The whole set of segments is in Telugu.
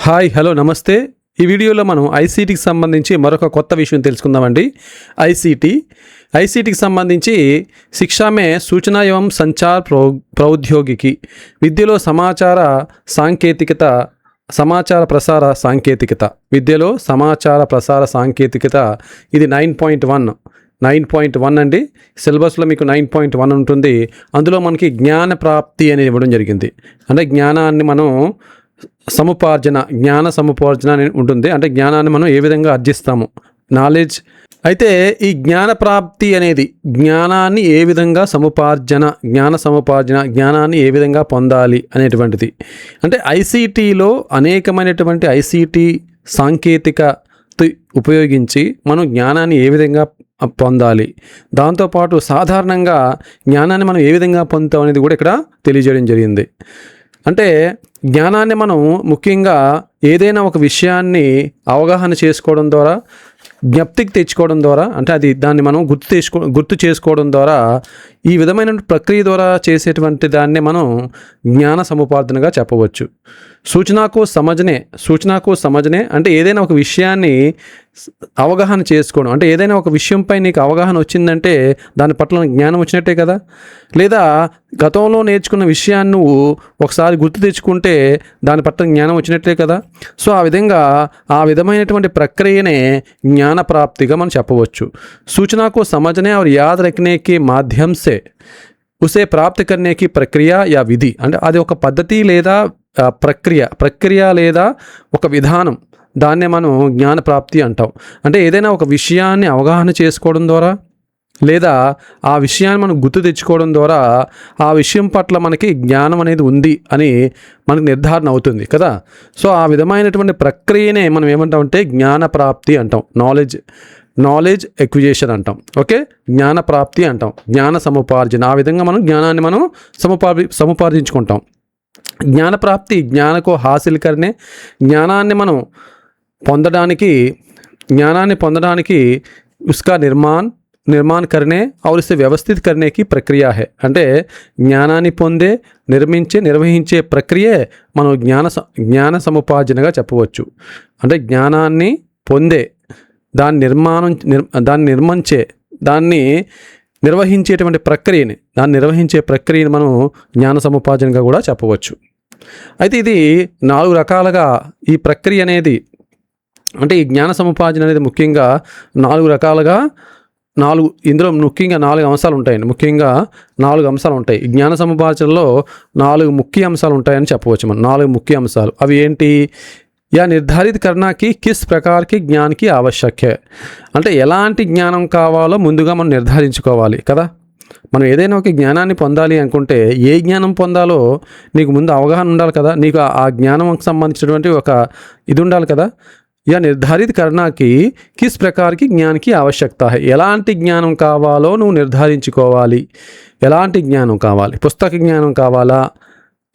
హాయ్ హలో నమస్తే. ఈ వీడియోలో మనం ఐసీటీకి సంబంధించి మరొక కొత్త విషయం తెలుసుకుందామండి. ఐసీటీకి సంబంధించి శిక్షా మే సూచనా ఏవం సంచార్ ప్రౌద్యోగికి విద్యలో సమాచార ప్రసార సాంకేతికత ఇది 9.1 అండి. సిలబస్లో మీకు 9.1 ఉంటుంది. అందులో మనకి జ్ఞాన ప్రాప్తి అనేది ఇవ్వడం జరిగింది. అంటే జ్ఞానాన్ని మనం జ్ఞాన సముపార్జన అని ఉంటుంది. అంటే జ్ఞానాన్ని మనం ఏ విధంగా ఆర్జిస్తాము, నాలెడ్జ్. అయితే ఈ జ్ఞాన ప్రాప్తి అనేది జ్ఞానాన్ని ఏ విధంగా జ్ఞానాన్ని ఏ విధంగా పొందాలి అనేటువంటిది. అంటే ఐసీటీలో అనేకమైనటువంటి ఐసీటీ సాంకేతికత ఉపయోగించి మనం జ్ఞానాన్ని ఏ విధంగా పొందాలి, దాంతోపాటు సాధారణంగా జ్ఞానాన్ని మనం ఏ విధంగా పొందుతాం అనేది కూడా ఇక్కడ తెలియజేయడం జరిగింది. అంటే జ్ఞానాన్ని మనం ముఖ్యంగా ఏదైనా ఒక విషయాన్ని అవగాహన చేసుకోవడం ద్వారా, జ్ఞప్తికి తెచ్చుకోవడం ద్వారా, అంటే దాన్ని మనం గుర్తు చేసుకోవడం ద్వారా, ఈ విధమైన ప్రక్రియ ద్వారా చేసేటువంటి దాన్ని మనం జ్ఞాన సముపార్జనగా చెప్పవచ్చు. సూచనాకు సమజనే అంటే ఏదైనా ఒక విషయాన్ని అవగాహన చేసుకోవడం. అంటే ఏదైనా ఒక విషయంపై నీకు అవగాహన వచ్చిందంటే దాని పట్ల జ్ఞానం వచ్చినట్టే కదా. లేదా గతంలో నేర్చుకున్న విషయాన్ని నువ్వు ఒకసారి గుర్తు తెచ్చుకుంటే దాని పట్ల జ్ఞానం వచ్చినట్లే కదా. సో ఆ విధమైనటువంటి ప్రక్రియనే జ్ఞాన ప్రాప్తిగా మనం చెప్పవచ్చు. सूचना को समझने और याद रखने के माध्यम से उसे प्राप्त करने की प्रक्रिया या विधि. అంటే అది ఒక పద్ధతి లేదా ప్రక్రియ లేదా ఒక విధానం, దాన్నే మనం జ్ఞాన ప్రాప్తి అంటాం. అంటే ఏదైనా ఒక విషయాన్ని అవగాహన చేసుకోవడం ద్వారా లేదా ఆ విషయాన్ని మనం గుర్తు తెచ్చుకోవడం ద్వారా ఆ విషయం పట్ల మనకి జ్ఞానం అనేది ఉంది అని మనకు నిర్ధారణ అవుతుంది కదా. సో ఆ విధమైనటువంటి ప్రక్రియనే మనం ఏమంటామంటే జ్ఞాన ప్రాప్తి అంటాం. నాలెడ్జ్ ఎక్విజేషన్ అంటాం. ఓకే, జ్ఞాన ప్రాప్తి అంటాం, జ్ఞాన సముపార్జన. ఆ విధంగా మనం జ్ఞానాన్ని మనం సముపార్జించుకుంటాం. జ్ఞాన ప్రాప్తి జ్ఞానకు హాసిల్ కర్నే, జ్ఞానాన్ని పొందడానికి ఉస్కా నిర్మాణ కర్నే और इसे వ్యవస్థిత करने की ప్రక్రియ है. అంటే జ్ఞానాన్ని నిర్వహించే ప్రక్రియే మనం జ్ఞాన సముపార్జనగా చెప్పవచ్చు. అంటే జ్ఞానాన్ని పొందే, దాన్ని నిర్వహించేటువంటి ప్రక్రియని మనం జ్ఞాన సముపార్జనగా కూడా చెప్పవచ్చు. అయితే ఇది 4 రకాలుగా ఈ ప్రక్రియ అనేది, అంటే ఈ జ్ఞాన సముపార్జన అనేది ముఖ్యంగా 4 రకాలుగా, ఇందులో ముఖ్యంగా 4 అంశాలు ఉంటాయండి. ముఖ్యంగా 4 అంశాలు ఉంటాయి. ఈ జ్ఞాన సముపార్జనలో 4 ముఖ్య అంశాలు ఉంటాయని చెప్పవచ్చు మనం. 4 ముఖ్య అంశాలు అవి ఏంటి? యా నిర్ధారిత కర్నాకి కిస్ ప్రకారకి జ్ఞానికి ఆవశ్యక. అంటే ఎలాంటి జ్ఞానం కావాలో ముందుగా మనం నిర్ధారించుకోవాలి కదా. మనం ఏదైనా ఒక జ్ఞానాన్ని పొందాలి అనుకుంటే ఏ జ్ఞానం పొందాలో నీకు ముందు అవగాహన ఉండాలి కదా. నీకు ఆ జ్ఞానంకి సంబంధించినటువంటి ఒక ఇది ఉండాలి కదా. యా నిర్ధారిత కర్నాకి కిస్ ప్రకారకి జ్ఞానికి ఆవశ్యకత హై. ఎలాంటి జ్ఞానం కావాలో నువ్వు నిర్ధారించుకోవాలి. ఎలాంటి జ్ఞానం కావాలి? పుస్తక జ్ఞానం కావాలా,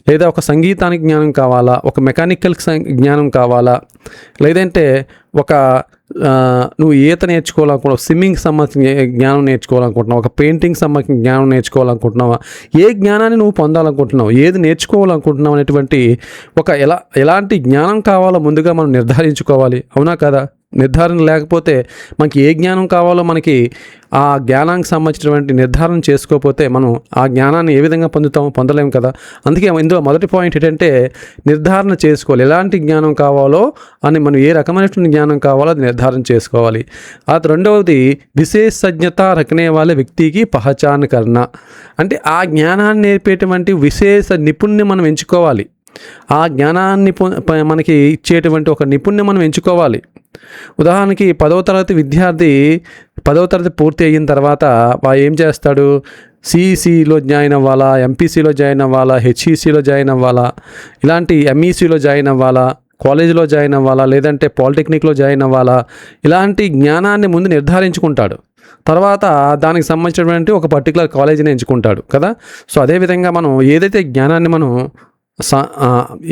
లేదా ఒక సంగీతానికి జ్ఞానం కావాలా, ఒక మెకానికల్ జ్ఞానం కావాలా, లేదంటే ఒక నువ్వు ఈత నేర్చుకోవాలనుకుంటున్నావు, స్విమ్మింగ్ సంబంధించిన జ్ఞానం నేర్చుకోవాలనుకుంటున్నావు, ఒక పెయింటింగ్ సంబంధించిన జ్ఞానం నేర్చుకోవాలనుకుంటున్నావా, ఏ జ్ఞానాన్ని నువ్వు పొందాలనుకుంటున్నావు, ఏది నేర్చుకోవాలనుకుంటున్నావు అనేటువంటి ఎలాంటి జ్ఞానం కావాలో ముందుగా మనం నిర్ధారించుకోవాలి. అవునా కదా? నిర్ధారణ లేకపోతే మనకి ఏ జ్ఞానం కావాలో మనకి ఆ జ్ఞానానికి సంబంధించినటువంటి నిర్ధారణ చేసుకోకపోతే మనం ఆ జ్ఞానాన్ని ఏ విధంగా పొందలేము కదా. అందుకే ఇందులో మొదటి పాయింట్ ఏంటంటే నిర్ధారణ చేసుకోవాలి. ఎలాంటి జ్ఞానం కావాలో అని, మనం ఏ రకమైనటువంటి జ్ఞానం కావాలో అది నిర్ధారణ చేసుకోవాలి. ఆ రెండవది విశేషజ్ఞత రఖనే వాళ్ళ వ్యక్తికి పహచాన్ కర్న. అంటే ఆ జ్ఞానాన్ని నేర్పేటువంటి విశేష నిపుణ్యం మనం ఎంచుకోవాలి. ఆ జ్ఞానాన్ని మనకి ఇచ్చేటువంటి ఒక నిపుణ్యం మనం ఎంచుకోవాలి. ఉదాహరణకి 10వ తరగతి విద్యార్థి 10వ తరగతి పూర్తి అయిన తర్వాత వాడు ఏం చేస్తాడు? సిఈసిలో జాయిన్ అవ్వాలా, ఎంపీసీలో జాయిన్ అవ్వాలా, హెచ్ఈసిలో జాయిన్ అవ్వాలా, ఇలాంటి ఎంఈసీలో జాయిన్ అవ్వాలా, కాలేజీలో జాయిన్ అవ్వాలా, లేదంటే పాలిటెక్నిక్లో జాయిన్ అవ్వాలా, ఇలాంటి జ్ఞానాన్ని ముందు నిర్ధారించుకుంటాడు. తర్వాత దానికి సంబంధించినటువంటి ఒక పర్టికులర్ కాలేజీని ఎంచుకుంటాడు కదా. సో అదేవిధంగా మనం ఏదైతే జ్ఞానాన్ని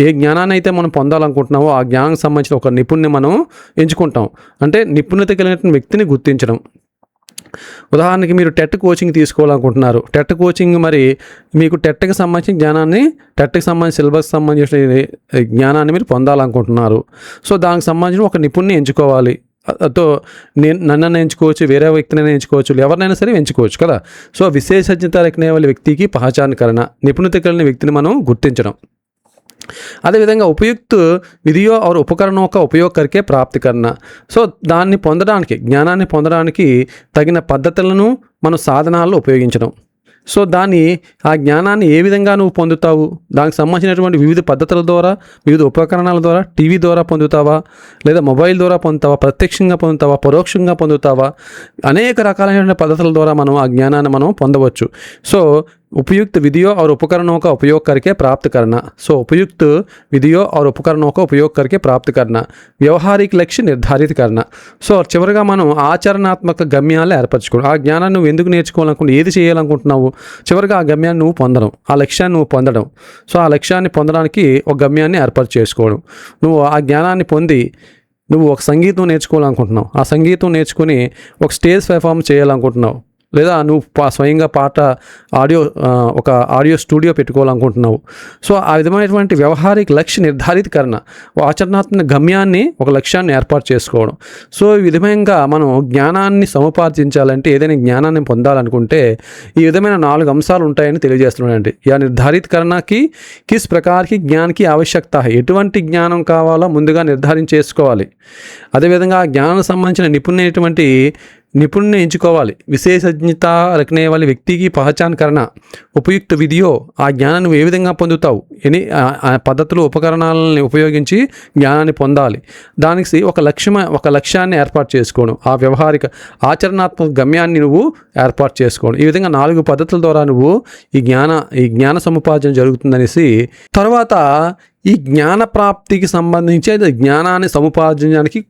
ఏ జ్ఞానాన్ని అయితే మనం పొందాలనుకుంటున్నామో ఆ జ్ఞానానికి సంబంధించిన ఒక నిపుణ్ణి మనం ఎంచుకుంటాం. అంటే నిపుణత కలిగిన వ్యక్తిని గుర్తించడం. ఉదాహరణకి మీరు టెట్ కోచింగ్ తీసుకోవాలనుకుంటున్నారు. టెట్ కోచింగ్ మరి మీకు టెట్కి సంబంధించిన జ్ఞానాన్ని, టెట్కి సంబంధించిన సిలబస్కి సంబంధించిన జ్ఞానాన్ని మీరు పొందాలనుకుంటున్నారు. సో దానికి సంబంధించిన ఒక నిపుణ్ణి ఎంచుకోవాలి. నన్నైనా ఎంచుకోవచ్చు, వేరే వ్యక్తినైనా ఎంచుకోవచ్చు, ఎవరినైనా సరే ఎంచుకోవచ్చు కదా. సో విశేషజ్ఞత రఖనే వాళ్ళ వ్యక్తికి పహచాన్ కరణ, నిపుణత కలిగిన వ్యక్తిని మనం గుర్తించడం. అదేవిధంగా ఉపయుక్త విధియో और ఉపకరణों का उपयोग करके प्राप्त करना. సో దాన్ని పొందడానికి, జ్ఞానాన్ని పొందడానికి తగిన పద్ధతులను మనం సాధనాల్లో ఉపయోగించడం. సో ఆ జ్ఞానాన్ని ఏ విధంగా నువ్వు పొందుతావు, దానికి సంబంధించినటువంటి వివిధ పద్ధతుల ద్వారా, వివిధ ఉపకరణాల ద్వారా, టీవీ ద్వారా పొందుతావా, లేదా మొబైల్ ద్వారా పొందుతావా, ప్రత్యక్షంగా పొందుతావా, పరోక్షంగా పొందుతావా, అనేక రకాలైన పద్ధతుల ద్వారా మనం ఆ జ్ఞానాన్ని మనం పొందవచ్చు. సో उपयुक्त विधियों और उपकरणों का उपयोग करके प्राप्त करना. सो उपयुक्त विधियों और उपकरणों का उपयोग करके प्राप्त करना. వ్యవహారిక లక్ష్య నిర్ధారిత కరణ. సో చివరిగా మనం ఆచరణాత్మక గమ్యాలను ఏర్పరచుకోవడం. ఆ జ్ఞానాన్ని నువ్వు ఎందుకు నేర్చుకోవాలనుకుంటున్నావు, ఏది చేయాలనుకుంటున్నావు, చివరిగా ఆ గమ్యాన్ని నువ్వు పొందడం, ఆ లక్ష్యాన్ని నువ్వు పొందడం. సో ఆ లక్ష్యాన్ని పొందడానికి ఒక గమ్యాన్ని ఏర్పాటు చేసుకోవడం. నువ్వు ఆ జ్ఞానాన్ని పొంది నువ్వు ఒక సంగీతం నేర్చుకోవాలనుకుంటున్నావు, ఆ సంగీతం నేర్చుకుని ఒక స్టేజ్ పెర్ఫార్మ్ చేయాలనుకుంటున్నావు, లేదా నువ్వు స్వయంగా ఒక ఆడియో స్టూడియో పెట్టుకోవాలనుకుంటున్నావు. సో ఆ విధమైనటువంటి వ్యవహారిక లక్ష్య నిర్ధారిత కరణ, ఆచరణాత్మక గమ్యాన్ని, ఒక లక్ష్యాన్ని ఏర్పాటు చేసుకోవడం. సో ఈ విధంగా మనం జ్ఞానాన్ని సముపార్జించాలంటే, ఏదైనా జ్ఞానాన్ని పొందాలనుకుంటే ఈ విధమైన 4 అంశాలు ఉంటాయని తెలియజేస్తున్నానండి. యా నిర్ధారిత కరణకి కిస్ ప్రకారకి జ్ఞానికి ఆవశ్యకత, ఎటువంటి జ్ఞానం కావాలో ముందుగా నిర్ధారించేసుకోవాలి. అదేవిధంగా ఆ జ్ఞానానికి సంబంధించిన నిపుణుని ఎంచుకోవాలి. విశేషజ్ఞత రఖనే వాళ్ళ వ్యక్తికి పహచాన్ కరణ, ఉపయుక్త విధియో, ఆ జ్ఞానాన్ని ఏ విధంగా పొందుతావు, పద్ధతులు, ఉపకరణాలను ఉపయోగించి జ్ఞానాన్ని పొందాలి. దానికి ఒక లక్ష్యాన్ని ఏర్పాటు చేసుకోవడం, ఆ వ్యవహారిక ఆచరణాత్మక గమ్యాన్ని నువ్వు ఏర్పాటు చేసుకోవడం. ఈ విధంగా 4 పద్ధతుల ద్వారా నువ్వు ఈ జ్ఞాన సముపార్జన జరుగుతుందనేసి. తర్వాత ఈ జ్ఞాన ప్రాప్తికి సంబంధించి జ్ఞానాన్ని సముపార్జనకి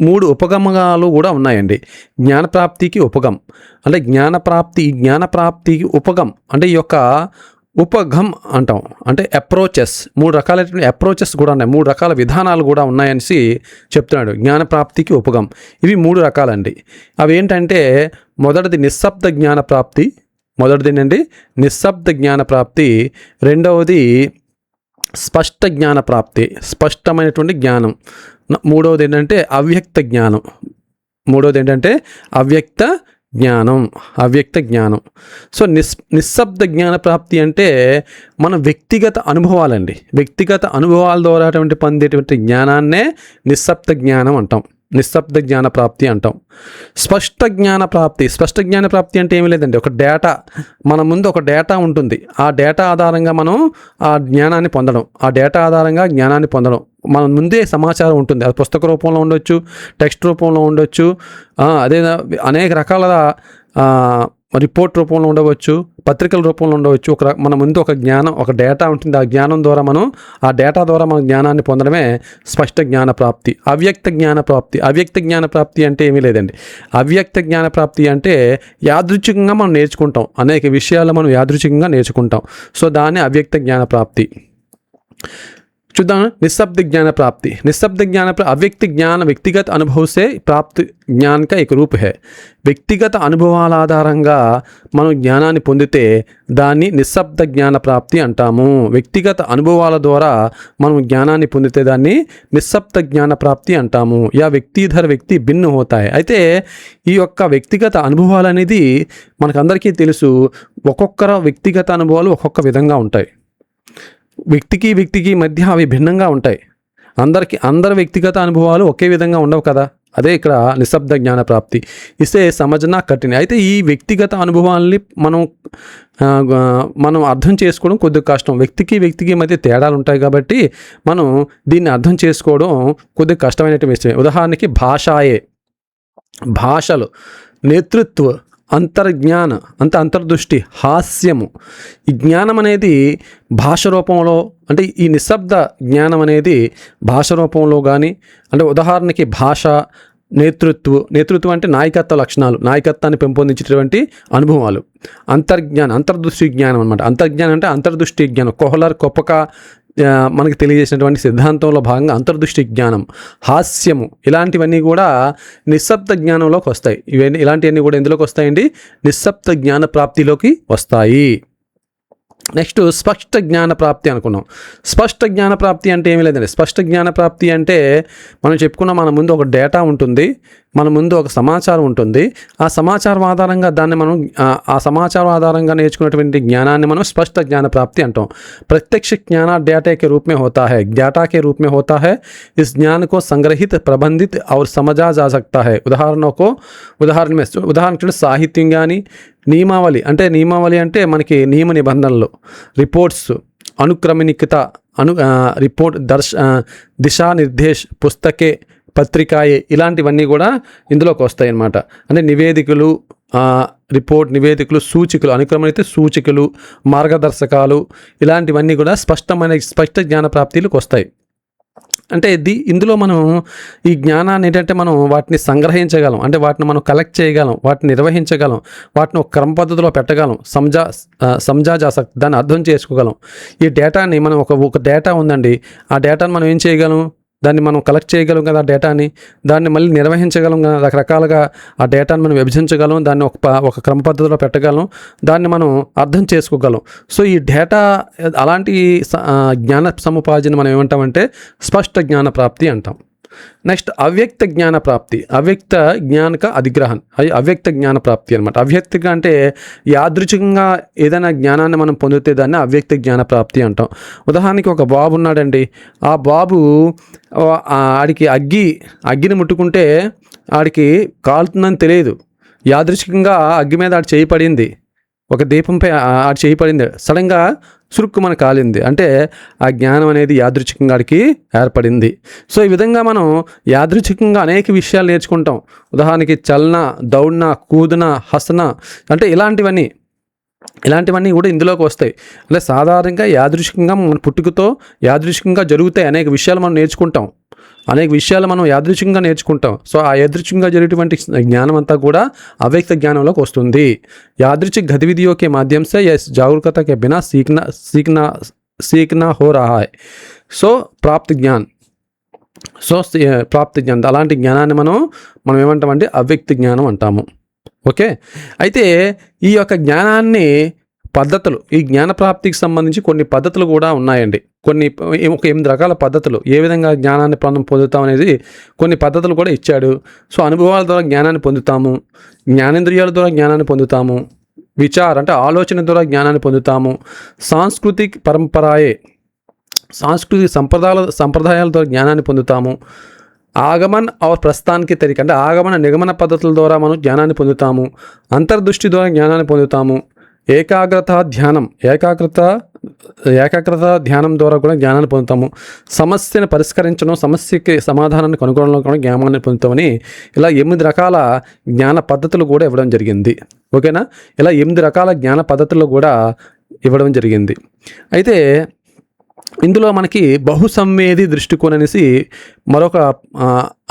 3 ఉపగమాలు కూడా ఉన్నాయండి. జ్ఞానప్రాప్తికి ఉపగం అంటే జ్ఞానప్రాప్తికి ఉపగం అంటే ఈ యొక్క ఉపగం అంటాం, అంటే అప్రోచెస్. 3 రకాలైనటువంటి అప్రోచెస్ కూడా ఉన్నాయి, 3 రకాల విధానాలు కూడా ఉన్నాయనేసి చెప్తున్నాడు. జ్ఞానప్రాప్తికి ఉపగం ఇవి 3 రకాలండి. అవి ఏంటంటే, మొదటిది నిశ్శబ్ద జ్ఞానప్రాప్తి, నిశ్శబ్ద జ్ఞానప్రాప్తి. రెండవది స్పష్ట జ్ఞానప్రాప్తి, స్పష్టమైనటువంటి జ్ఞానం. మూడవది ఏంటంటే అవ్యక్త జ్ఞానం. సో నిశ్శబ్ద జ్ఞాన ప్రాప్తి అంటే మన వ్యక్తిగత అనుభవాలండి. వ్యక్తిగత అనుభవాల ద్వారా పొందేటువంటి జ్ఞానాన్నే నిశ్శబ్ద జ్ఞానం అంటాం, నిశ్శబ్ద జ్ఞాన ప్రాప్తి అంటాం. స్పష్ట జ్ఞాన ప్రాప్తి అంటే ఏమీ లేదండి, ఒక డేటా, మన ముందు ఒక డేటా ఉంటుంది. ఆ డేటా ఆధారంగా మనం ఆ జ్ఞానాన్ని పొందడం. మన ముందే సమాచారం ఉంటుంది. అది పుస్తక రూపంలో ఉండొచ్చు, టెక్స్ట్ రూపంలో ఉండొచ్చు, అదే అనేక రకాల రిపోర్ట్ రూపంలో ఉండవచ్చు, పత్రికల రూపంలో ఉండవచ్చు. మన ముందు ఒక డేటా ఉంటుంది. ఆ జ్ఞానం ద్వారా ఆ డేటా ద్వారా మన జ్ఞానాన్ని పొందడమే స్పష్ట జ్ఞాన ప్రాప్తి. అవ్యక్త జ్ఞాన ప్రాప్తి అంటే ఏమీ లేదండి. అవ్యక్త జ్ఞాన ప్రాప్తి అంటే యాదృచ్ఛికంగా మనం నేర్చుకుంటాం, అనేక విషయాలు మనం యాదృచ్ఛికంగా నేర్చుకుంటాం. సో దాన్ని అవ్యక్త జ్ఞాన ప్రాప్తి. చూద్దాం. निःशब्द ज्ञान प्राप्ति. अव्यक्त ज्ञान व्यक्तिगत अनुभव से प्राप्त ज्ञान का एक रूप है. వ్యక్తిగత అనుభవాల ఆధారంగా మనం జ్ఞానాన్ని పొందితే దాన్ని నిశ్శబ్ద జ్ఞాన ప్రాప్తి అంటాము. వ్యక్తిగత అనుభవాల ద్వారా మనం జ్ఞానాన్ని పొందితే దాన్ని నిశ్శబ్ద జ్ఞాన ప్రాప్తి అంటాము. యా వ్యక్తి భిన్న హోతాయి. అయితే ఈ యొక్క వ్యక్తిగత అనుభవాలు అనేది మనకందరికీ తెలుసు. ఒక్కొక్కరు వ్యక్తిగత అనుభవాలు ఒక్కొక్క విధంగా ఉంటాయి. వ్యక్తికి మధ్య అవి భిన్నంగా ఉంటాయి. అందరి వ్యక్తిగత అనుభవాలు ఒకే విధంగా ఉండవు కదా. అదే ఇక్కడ నిశ్శబ్ద జ్ఞాన ప్రాప్తి. ఇసే సమజనా కఠిన. అయితే ఈ వ్యక్తిగత అనుభవాల్ని మనం అర్థం చేసుకోవడం కొద్దిగా కష్టం. వ్యక్తికి మధ్య తేడాలు ఉంటాయి కాబట్టి మనం దీన్ని అర్థం చేసుకోవడం కొద్దిగా కష్టమైనటువంటి విషయం. ఉదాహరణకి భాషలు, నేతృత్వ, అంతర్జ్ఞాన అంతర్దృష్టి, హాస్యము. ఈ జ్ఞానం అనేది భాష రూపంలో, అంటే ఈ నిశ్శబ్ద జ్ఞానం అనేది భాష రూపంలో కానీ, అంటే ఉదాహరణకి భాష, నేతృత్వం అంటే నాయకత్వ లక్షణాలు, నాయకత్వాన్ని పెంపొందించేటువంటి అనుభవాలు. అంతర్దృష్టి జ్ఞానం అనమాట. అంతర్జ్ఞానం అంటే అంతర్దృష్టి జ్ఞానం. కోహ్లర్, కొప్పక మనకి తెలియజేసినటువంటి సిద్ధాంతంలో భాగంగా అంతర్దృష్టి జ్ఞానం, హాస్యము ఇలాంటివన్నీ కూడా నిశ్శబ్ద జ్ఞానంలోకి వస్తాయి. ఇలాంటివన్నీ కూడా ఎందులోకి వస్తాయండి? నిశ్శబ్ద జ్ఞాన ప్రాప్తిలోకి వస్తాయి. నెక్స్ట్ స్పష్ట జ్ఞాన ప్రాప్తి అనుకున్నాం. స్పష్ట జ్ఞాన ప్రాప్తి అంటే ఏమీ లేదండి. స్పష్ట జ్ఞాన ప్రాప్తి అంటే మనం చెప్పుకున్నాం, మన ముందు ఒక డేటా ఉంటుంది, మన ముందు ఒక సమాచారం ఉంటుంది. ఆ సమాచారం ఆధారంగా దాన్ని మనం ఆ సమాచారం ఆధారంగా నేర్చుకున్నటువంటి జ్ఞానాన్ని మనం స్పష్ట జ్ఞాన ప్రాప్తి అంటాం. प्रत्यक्ष ज्ञान डेटा के रूप में होता है, डेटा के रूप में होता है. इस ज्ञान को संग्रहित, प्रबंधित और समझा जा सकता है. ఉదాహరణ సాహిత్యం కానీ, నియమావళి అంటే మనకి నియమ నిబంధనలు, రిపోర్ట్స్, అనుక్రమణికత, రిపోర్ట్ దిశానిర్దేశ్, పుస్తకే, పత్రికాయే ఇలాంటివన్నీ కూడా ఇందులోకి వస్తాయి అన్నమాట. అంటే నివేదికలు, రిపోర్ట్ నివేదికలు, సూచికలు, అనుక్రమణిత సూచికలు, మార్గదర్శకాలు ఇలాంటివన్నీ కూడా స్పష్ట జ్ఞాన ప్రాప్తిలోకి వస్తాయి. అంటే ఇందులో మనం ఈ జ్ఞానాన్ని ఏంటంటే మనం వాటిని సంగ్రహించగలం, అంటే వాటిని మనం కలెక్ట్ చేయగలం, వాటిని నిర్వహించగలం, వాటిని ఒక క్రమ పద్ధతిలో పెట్టగలం, సంజాజాసక్తి దాన్ని అర్థం చేసుకోగలం. ఈ డేటాని మనం ఒక డేటా ఉందండి, ఆ డేటాను మనం ఏం చేయగలం? దాన్ని మనం కలెక్ట్ చేయగలం కదా, ఆ డేటాని, దాన్ని మళ్ళీ నిర్వహించగలం కదా, రకరకాలుగా ఆ డేటాను మనం విభజించగలం, దాన్ని ఒక క్రమ పద్ధతిలో పెట్టగలం, దాన్ని మనం అర్థం చేసుకోగలం. సో ఈ డేటా అలాంటి జ్ఞాన సముపార్జన మనం ఏమంటామంటే స్పష్ట జ్ఞాన ప్రాప్తి అంటాం. నెక్స్ట్ అవ్యక్త జ్ఞాన ప్రాప్తి, అవ్యక్త జ్ఞానక అధిగ్రహం, అది అవ్యక్త జ్ఞాన ప్రాప్తి అనమాట. అవ్యక్తిగా అంటే యాదృచ్ఛికంగా ఏదైనా జ్ఞానాన్ని మనం పొందితే దాన్ని అవ్యక్త జ్ఞాన ప్రాప్తి అంటాం. ఉదాహరణకి ఒక బాబు ఉన్నాడండి, ఆ బాబు ఆడికి అగ్గిని ముట్టుకుంటే ఆడికి కాలుతుందని తెలియదు, యాదృచ్ఛికంగా అగ్గి మీద ఆడి చేయి పడింది, ఒక దీపంపై ఆడి చేయి పడింది, సడన్గా సురుక్కు మన కాలింది, అంటే ఆ జ్ఞానం అనేది యాదృచ్ఛికంగా ఆడికి ఏర్పడింది. సో ఈ విధంగా మనం యాదృచ్ఛికంగా అనేక విషయాలు నేర్చుకుంటాం. ఉదాహరణకి చలన, దౌడ్న, కూదన, హసన అంటే ఇలాంటివన్నీ కూడా ఇందులోకి వస్తాయి. అంటే సాధారణంగా యాదృచ్ఛికంగా మన పుట్టుకతో యాదృచ్ఛికంగా జరుగుతాయి అనేక విషయాలు మనం నేర్చుకుంటాం, అనేక విషయాలు మనం యాదృచ్ఛికంగా నేర్చుకుంటాం. సో ఆ యాదృచ్ఛికంగా జరిగేటువంటి జ్ఞానం అంతా కూడా అవ్యక్త జ్ఞానంలోకి వస్తుంది. యాదృచ్ఛిक गतिविधियों के माध्यम से या जागरूकता के बिना सीखना हो रहा है. సో ప్రాప్తి జ్ఞానం అలాంటి జ్ఞానాన్ని మనం ఏమంటామంటే అవ్యక్త జ్ఞానం అంటాము. ఓకే, అయితే ఈ యొక్క జ్ఞానాన్ని పద్ధతులు, ఈ జ్ఞాన ప్రాప్తికి సంబంధించి కొన్ని పద్ధతులు కూడా ఉన్నాయండి. ఒక 8 రకాల పద్ధతులు, ఏ విధంగా జ్ఞానాన్ని పొందుతాం అనేది కొన్ని పద్ధతులు కూడా ఇచ్చాడు. సో అనుభవాల ద్వారా జ్ఞానాన్ని పొందుతాము, జ్ఞానేంద్రియాల ద్వారా జ్ఞానాన్ని పొందుతాము, అంటే ఆలోచన ద్వారా జ్ఞానాన్ని పొందుతాము, సాంస్కృతిక సంప్రదాయాల ద్వారా జ్ఞానాన్ని పొందుతాము, ఆగమన్ और ప్రస్థాన్కి తరీక అంటే ఆగమన నిగమన పద్ధతుల ద్వారా మనం జ్ఞానాన్ని పొందుతాము, అంతర్దృష్టి ద్వారా జ్ఞానాన్ని పొందుతాము, ఏకాగ్రత ధ్యానం ద్వారా కూడా జ్ఞానాన్ని పొందుతాము, సమస్యను పరిష్కరించడం, సమస్యకి సమాధానాన్ని కనుగొనడంలో కూడా జ్ఞానాన్ని పొందుతామని ఇలా 8 రకాల జ్ఞాన పద్ధతులు కూడా ఇవ్వడం జరిగింది. ఓకేనా, ఇలా 8 రకాల జ్ఞాన పద్ధతులు కూడా ఇవ్వడం జరిగింది. అయితే ఇందులో మనకి బహుసంవేది దృష్టికోణం అనేసి మరొక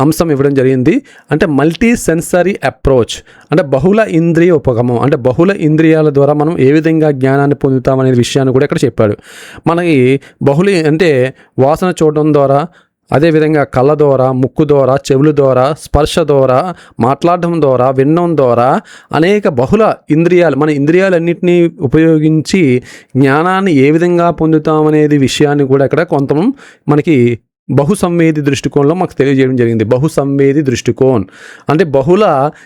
అంశం ఇవ్వడం జరిగింది. అంటే మల్టీ సెన్సరీ అప్రోచ్, అంటే బహుళ ఇంద్రియ ఉపగమం, అంటే బహుళ ఇంద్రియాల ద్వారా మనం ఏ విధంగా జ్ఞానాన్ని పొందుతాం అనే విషయాన్ని కూడా ఇక్కడ చెప్పాడు. మనకి అంటే వాసన చూడడం ద్వారా, అదేవిధంగా కళ్ళ ద్వారా, ముక్కు ద్వారా, చెవుల ద్వారా, స్పర్శ ద్వారా, మాట్లాడడం ద్వారా, వినడం ద్వారా అనేక బహుళ ఇంద్రియాలు, మన ఇంద్రియాలన్నింటినీ ఉపయోగించి జ్ఞానాన్ని ఏ విధంగా పొందుతామనేది విషయాన్ని కూడా ఇక్కడ కొంత మనకి బహుసంవేది దృష్టికోణంలో మాకు తెలియజేయడం జరిగింది. బహుసంవేది దృష్టికోణం అంటే బహుళ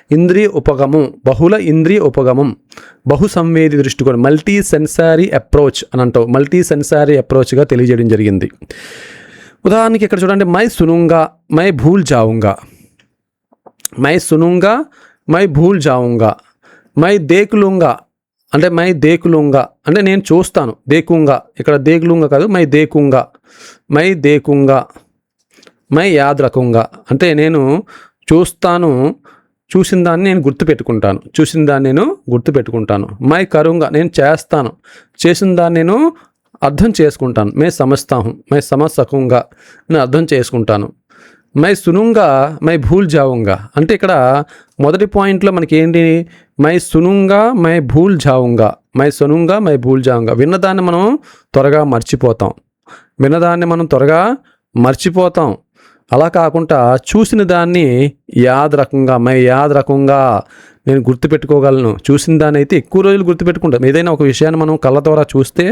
ఇంద్రియ ఉపగమం, బహుసంవేది దృష్టికోణం, మల్టీ సెన్సారీ అప్రోచ్ అని అంటాం, మల్టీ సెన్సారీ అప్రోచ్గా తెలియజేయడం జరిగింది. ఉదాహరణకి ఇక్కడ చూడండి, మై సునుంగా మై భూల్ జాऊंगा, మై సునుంగా మై భూల్ జాऊंगा, మై దేకులుంగా అంటే అంటే నేను చూస్తాను, దేకుంగా ఇక్కడ దేకులుంగా కాదు, మై దేకుంగా, మై యాద్ రకుంగా అంటే నేను చూస్తాను, చూసిన దాన్ని నేను గుర్తుపెట్టుకుంటాను, మై కరుంగా నేను చేస్తాను, చేసిన దాన్ని నేను అర్థం చేసుకుంటాను, మే సమజ్తాహూ, మై సమజ్ సకూంగా నేను అర్థం చేసుకుంటాను, మై సునుంగా మై భూల్ జాऊंगा అంటే ఇక్కడ మొదటి పాయింట్లో మనకి ఏంటి, మై సునుంగా మై భూల్ జాऊंगा, విన్నదాన్ని మనం త్వరగా మర్చిపోతాం, విన్నదాన్ని మనం త్వరగా మర్చిపోతాం. అలా కాకుండా చూసిన దాన్ని యాద్ రకంగా నేను గుర్తుపెట్టుకోగలను. చూసిన దాన్ని అయితే ఎక్కువ రోజులు గుర్తుపెట్టుకుంటాం. ఏదైనా ఒక విషయాన్ని మనం కళ్ళ ద్వారా చూస్తే,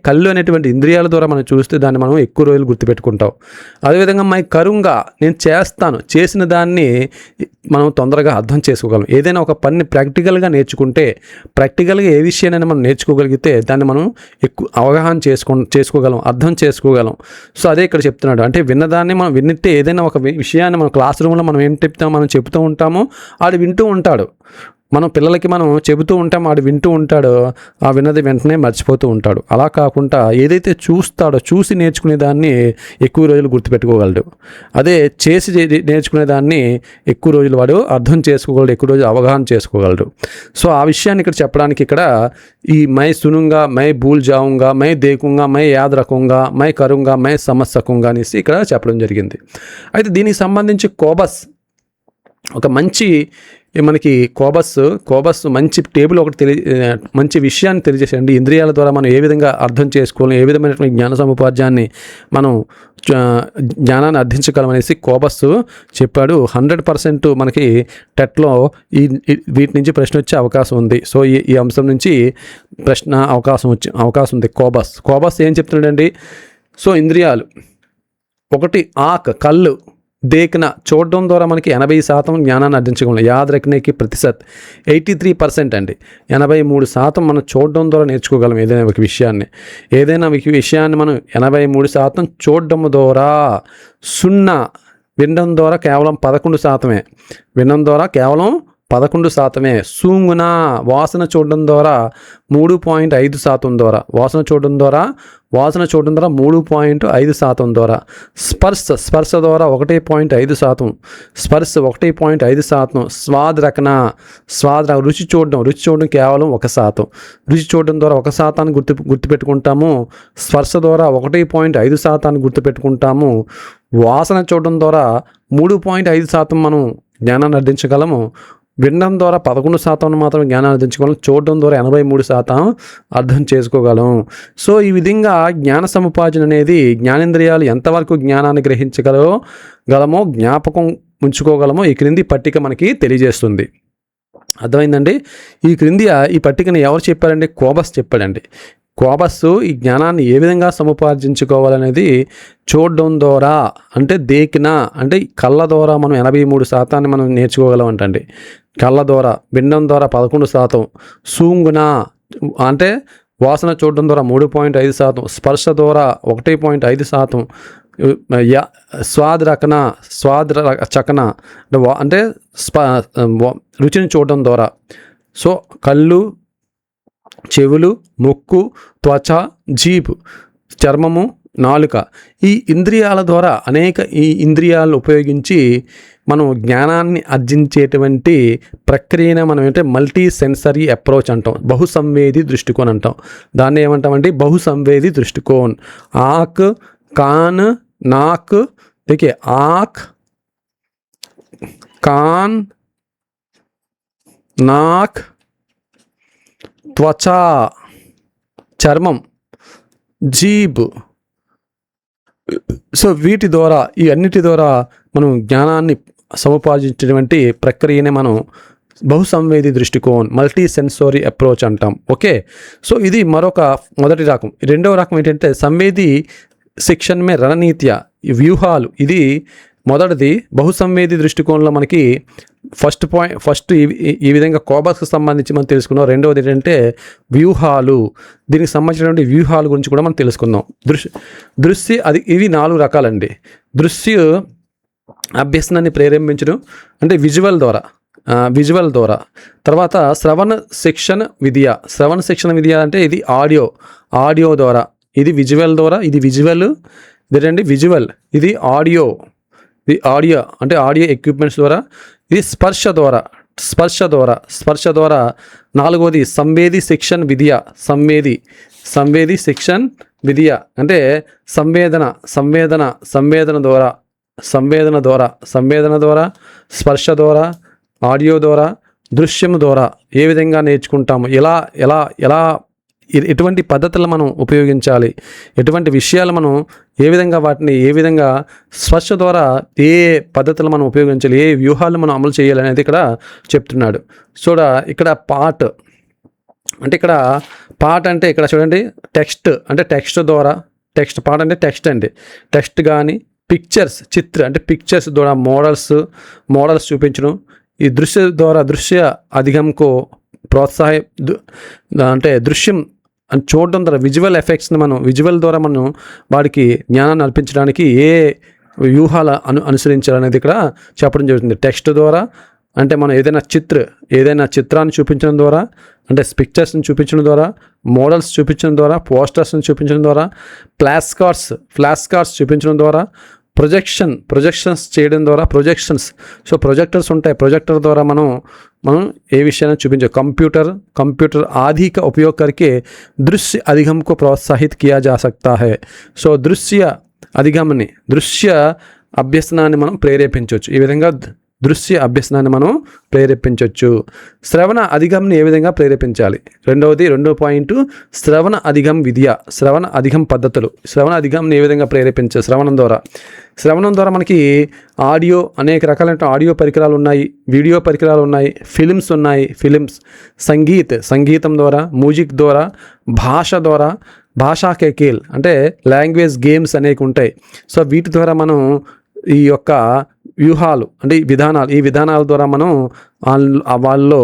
కళ్ళు అనేటువంటి ఇంద్రియాల ద్వారా మనం చూస్తే దాన్ని మనం ఎక్కువ రోజులు గుర్తుపెట్టుకుంటాం. అదేవిధంగా కరుంగా నేను చేసిన దాన్ని మనం తొందరగా అర్థం చేసుకోగలం. ఏదైనా ఒక పని ప్రాక్టికల్గా నేర్చుకుంటే, ప్రాక్టికల్గా ఏ విషయాన్ని మనం నేర్చుకోగలిగితే దాన్ని మనం ఎక్కువ అవగాహన చేసుకోగలం, అర్థం చేసుకోగలం. సో అదే ఇక్కడ చెప్తున్నాడు. అంటే విన్నదాన్ని మనం వింటే, ఏదైనా ఒక విషయాన్ని మనం క్లాస్ రూమ్లో మనం చెప్తూ ఉంటామో ఆడు వింటూ ఉంటాడు. మనం పిల్లలకి మనం చెబుతూ ఉంటాం, ఆడు వింటూ ఉంటాడు, ఆ విన్నది వెంటనే మర్చిపోతూ ఉంటాడు. అలా కాకుండా ఏదైతే చూసి నేర్చుకునే దాన్ని ఎక్కువ రోజులు గుర్తుపెట్టుకోగలడు. అదే చేసి నేర్చుకునే దాన్ని ఎక్కువ రోజులు వాడు అర్థం చేసుకోగలడు, ఎక్కువ రోజులు అవగాహన చేసుకోగలడు. సో ఆ విషయాన్ని ఇక్కడ చెప్పడానికి ఇక్కడ ఈ మై సునుంగా, మై భూల్ జావుంగా, మై దేకుంగా, మై యాద్ రకంగా, మై కరుంగా, మై సమస్యకుంగా అనేసి ఇక్కడ చెప్పడం జరిగింది. అయితే దీనికి సంబంధించి కోబస్ ఒక మంచి మనకి కోబస్ మంచి టేబుల్ ఒకటి మంచి విషయాన్ని తెలియజేసేయండి. ఇంద్రియాల ద్వారా మనం ఏ విధంగా అర్థం చేసుకోవాలి, ఏ విధమైనటువంటి జ్ఞాన సముపార్జాన్ని మనం జ్ఞానాన్ని అర్థించగలమనేసి కోబస్ చెప్పాడు. 100% మనకి టెట్లో వీటి నుంచి ప్రశ్న వచ్చే అవకాశం ఉంది. సో ఈ అంశం నుంచి అవకాశం ఉంది. కోబస్ ఏం చెప్తున్నాడండి? సో ఇంద్రియాలు, ఒకటి కళ్ళు, దేకిన చూడడం ద్వారా మనకి 80% జ్ఞానాన్ని అర్థించగలం. యాద్ రఖనేకి ప్రతిశత్ 83% అండి. 83% మనం చూడడం ద్వారా నేర్చుకోగలం. ఏదైనా ఒక విషయాన్ని మనం 83% చూడడం ద్వారా, 0 వినడం ద్వారా కేవలం 11%, వినడం ద్వారా కేవలం 11%. సూంగున వాసన చూడడం ద్వారా 3.5% ద్వారా, వాసన చూడడం ద్వారా 3.5% ద్వారా, స్పర్శ ద్వారా 1.5%, స్పర్శ 1.5%. స్వాద్ రుచి చూడడం కేవలం 1%, రుచి చూడడం ద్వారా 1% గుర్తుపెట్టుకుంటాము. స్పర్శ ద్వారా 1.5% గుర్తుపెట్టుకుంటాము. వాసన చూడడం ద్వారా 3.5% మనం జ్ఞానాన్ని అర్థించగలము. వినడం ద్వారా 11% మాత్రం జ్ఞానాన్ని అర్థించగలం. చూడడం ద్వారా 83% అర్థం చేసుకోగలం. సో ఈ విధంగా జ్ఞాన సముపార్జన అనేది జ్ఞానేంద్రియాలు ఎంతవరకు జ్ఞానాన్ని గ్రహించగలమో, జ్ఞాపకం ఉంచుకోగలమో ఈ క్రింది పట్టిక మనకి తెలియజేస్తుంది. అర్థమైందండి? ఈ పట్టికను ఎవరు చెప్పారండి? కోబస్ చెప్పాడండి. కోబస్ ఈ జ్ఞానాన్ని ఏ విధంగా సముపార్జించుకోవాలనేది చూడడం ద్వారా, అంటే అంటే కళ్ళ ద్వారా మనం 83% మనం నేర్చుకోగలం అంటండి. కళ్ళ ద్వారా, వినడం ద్వారా 11%, సూంగున అంటే వాసన చూడడం ద్వారా 3.5%, స్పర్శ ద్వారా 1.5%, స్వాద్ చకన అంటే రుచిని చూడడం ద్వారా. సో కళ్ళు, చెవులు, ముక్కు, త్వచ, జీబ్, చర్మము, నాలుక, ఈ ఇంద్రియాల ద్వారా ఈ ఇంద్రియాలను ఉపయోగించి మనం జ్ఞానాన్ని ఆర్జించేటువంటి ప్రక్రియనే మనం మల్టీ సెన్సరీ అప్రోచ్ అంటాం. బహుసంవేది దృష్టికోణం అంటాం. దాన్ని ఏమంటామంటే బహుసంవేది దృష్టికోణ్. ఆక్, కాన్, నాక్, देखिए ఆక్, కాన్, నాక్, త్వచ, చర్మం, జీబ్. సో వీటి ద్వారా, ఈ అన్నిటి ద్వారా మనం జ్ఞానాన్ని సముపార్జించేటువంటి ప్రక్రియనే మనం బహుసంవేది దృష్టికోణ్, మల్టీ సెన్సరీ అప్రోచ్ అంటాం. ఓకే, సో ఇది మొదటి రకం. రెండవ రకం ఏంటంటే సంవేది శిక్షణ మే రణనీత్య, వ్యూహాలు. ఇది మొదటిది. బహుసంవేది దృష్టికోణంలో మనకి ఫస్ట్ ఈ విధంగా కోబస్కి సంబంధించి మనం తెలుసుకున్నాం. రెండవది ఏంటంటే వ్యూహాలు. దీనికి సంబంధించినటువంటి వ్యూహాల గురించి కూడా మనం తెలుసుకుందాం. దృశ్య ఇవి 4 రకాలండి. దృశ్య అభ్యసనాన్ని ప్రేరేపించడం అంటే విజువల్ ద్వారా. తర్వాత శ్రవణ శిక్షణ విద్య అంటే ఇది ఆడియో ద్వారా. ఇది విజువల్ ద్వారా, ఇది విజువల్. ఇదేంటండి విజువల్. ఇది ఆడియో అంటే ఆడియో ఎక్విప్మెంట్స్ ద్వారా. ఇది స్పర్శ ద్వారా. నాలుగవది సంవేది శిక్షణ విద్య. సంవేది శిక్షణ విద్య అంటే సంవేదన ద్వారా, స్పర్శ ద్వారా, ఆడియో ద్వారా, దృశ్యం ద్వారా ఏ విధంగా నేర్చుకుంటాము, ఎలా ఎటువంటి పద్ధతులు మనం ఉపయోగించాలి, ఎటువంటి విషయాలు మనం వాటిని ఏ విధంగా స్పర్శ ద్వారా ఏ పద్ధతులు మనం ఉపయోగించాలి, ఏ వ్యూహాలు మనం అమలు చేయాలి అనేది ఇక్కడ చెప్తున్నాడు. ఇక్కడ పార్ట్ అంటే ఇక్కడ చూడండి, టెక్స్ట్ ద్వారా, పార్ట్ అంటే టెక్స్ట్ అండి, టెక్స్ట్ కానీ పిక్చర్స్ అంటే పిక్చర్స్ ద్వారా మోడల్స్ చూపించడం, ఈ దృశ్య అధిగంకు అంటే దృశ్యం అని చూడడం ద్వారా విజువల్ ఎఫెక్ట్స్ని విజువల్ ద్వారా మనం వాడికి జ్ఞానాన్ని అర్పించడానికి ఏ వ్యూహాలు అనుసరించాలనేది ఇక్కడ చెప్పడం జరుగుతుంది. టెక్స్ట్ ద్వారా అంటే మనం ఏదైనా చిత్రాన్ని చూపించడం ద్వారా, అంటే పిక్చర్స్ని చూపించడం ద్వారా, మోడల్స్ చూపించడం ద్వారా, పోస్టర్స్ని చూపించడం ద్వారా, ఫ్లాష్ కార్డ్స్ చూపించడం ద్వారా, ప్రొజెక్షన్స్ చేయడం ద్వారా, ప్రొజెక్టర్స్ ఉంటాయి, ప్రొజెక్టర్ ద్వారా మనం ఏ విషయాన్ని చూపించాలి. कंप्यूटर आदि का उपयोग करके दृश्य अधिगम को प्रोत्साहित किया जा सकता है. दृश्य అభ్యసనాన్ని మనం ప్రేరేపించవచ్చు. ఈ విధంగా దృశ్య అభ్యసనాన్ని మనం ప్రేరేపించవచ్చు. శ్రవణ అధిగంని ఏ విధంగా ప్రేరేపించాలి? రెండో పాయింట్ శ్రవణ అధిగం పద్ధతులు. శ్రవణ అధిగంని ఏ విధంగా ప్రేరేపించాలి? శ్రవణం ద్వారా మనకి అనేక రకాలైన ఆడియో పరికరాలు ఉన్నాయి, వీడియో పరికరాలు ఉన్నాయి, ఫిలిమ్స్, సంగీతం ద్వారా, మ్యూజిక్ ద్వారా, భాష ద్వారా, భాషా కేకేల్ అంటే లాంగ్వేజ్ గేమ్స్ అనేవి ఉంటాయి. వీటి ద్వారా మనం ఈ యొక్క వ్యూహాలు అంటే ఈ విధానాల ద్వారా మనం వాళ్ళలో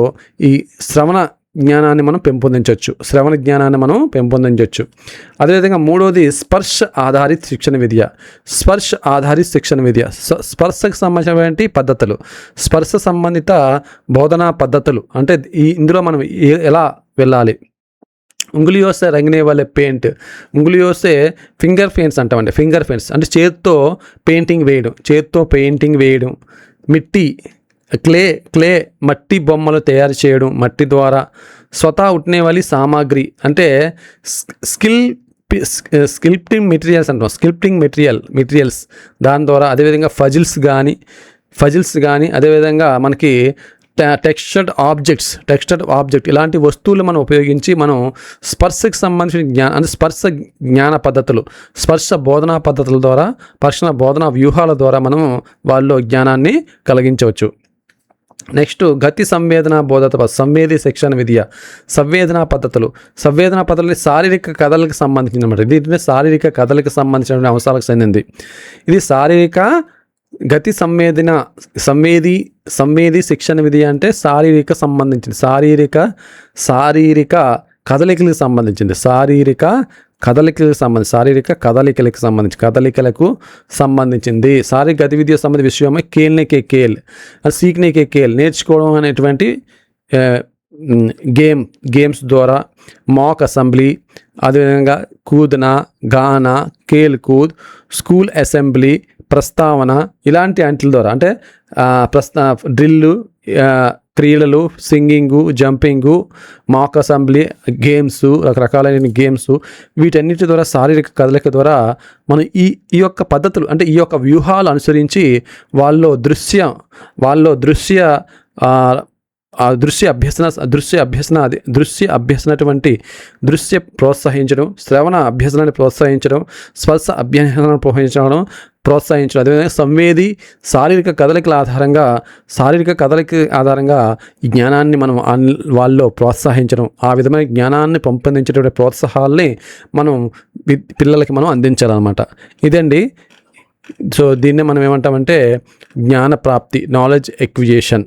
ఈ శ్రవణ జ్ఞానాన్ని మనం పెంపొందించవచ్చు. అదేవిధంగా మూడవది స్పర్శ ఆధారిత శిక్షణ విద్య. స్పర్శకు సంబంధించినటువంటి పద్ధతులు, స్పర్శ సంబంధిత బోధనా పద్ధతులు. అంటే ఇందులో మనం ఎలా వెళ్ళాలి? ఉంగులియో సే రంగనే వాళ్ళే పెయింట్, ఉంగులియో సే ఫింగర్ పెయింట్స్ అంటామండి. ఫింగర్ పెయింట్స్ అంటే చేత్తో పెయింటింగ్ వేయడం, క్లే మట్టి బొమ్మలు తయారు చేయడం, మట్టి ద్వారా స్వతా ఉట్నే వాళ్ళ సామాగ్రి అంటే స్కిల్ప్టింగ్ మెటీరియల్స్ దాని ద్వారా, అదేవిధంగా ఫజిల్స్ కానీ అదేవిధంగా మనకి టెక్స్చర్డ్ ఆబ్జెక్ట్ ఇలాంటి వస్తువులు మనం ఉపయోగించి మనం స్పర్శకు సంబంధించిన జ్ఞాన పద్ధతులు, స్పర్శ బోధనా పద్ధతుల ద్వారా, బోధనా వ్యూహాల ద్వారా మనం వాళ్ళలో జ్ఞానాన్ని కలిగించవచ్చు. నెక్స్ట్ గతి సంవేది శిక్షణ విద్య. సంవేదనా పద్ధతులు శారీరక కథలకు సంబంధించినమాట. ఇది శారీరక కథలకు సంబంధించిన అంశాలకు చెందింది. ఇది శారీరక గతి సంవేది శిక్షణ విధి అంటే శారీరక కదలికలకు సంబంధించింది. కదలికలకు సంబంధించింది. శారీరక గతివిద్య సంబంధించిన విషయమే కేల్ సీక్నేకే కేల్ నేర్చుకోవడం అనేటువంటి గేమ్స్ ద్వారా, మాక్ అసెంబ్లీ, అదేవిధంగా కూదన, గాన, కేల్ కూద్, స్కూల్ అసెంబ్లీ, ప్రస్తావన ఇలాంటి వాటి ద్వారా అంటే డ్రిల్లు, క్రీడలు, సింగింగు, జంపింగు, మాక్ అసెంబ్లీ, రకరకాలైన గేమ్స్, వీటన్నిటి ద్వారా శారీరక కదలిక ద్వారా మనం ఈ యొక్క పద్ధతులు అంటే ఈ యొక్క వ్యూహాలు అనుసరించి వాళ్ళలో ప్రోత్సహించడం, శ్రవణ అభ్యసనాన్ని ప్రోత్సహించడం, స్పర్శ అభ్యసనాన్ని ప్రోత్సహించడం, అదేవిధంగా శారీరక కదలికల ఆధారంగా ఈ జ్ఞానాన్ని మనం వాళ్ళలో ప్రోత్సహించడం, ఆ విధమైన జ్ఞానాన్ని పెంపొందించేటువంటి ప్రోత్సాహాలని మనం పిల్లలకి మనం అందించాలన్నమాట. ఇదండి. దీన్నే మనం ఏమంటామంటే జ్ఞాన ప్రాప్తి, నాలెడ్జ్ ఎక్విజిషన్.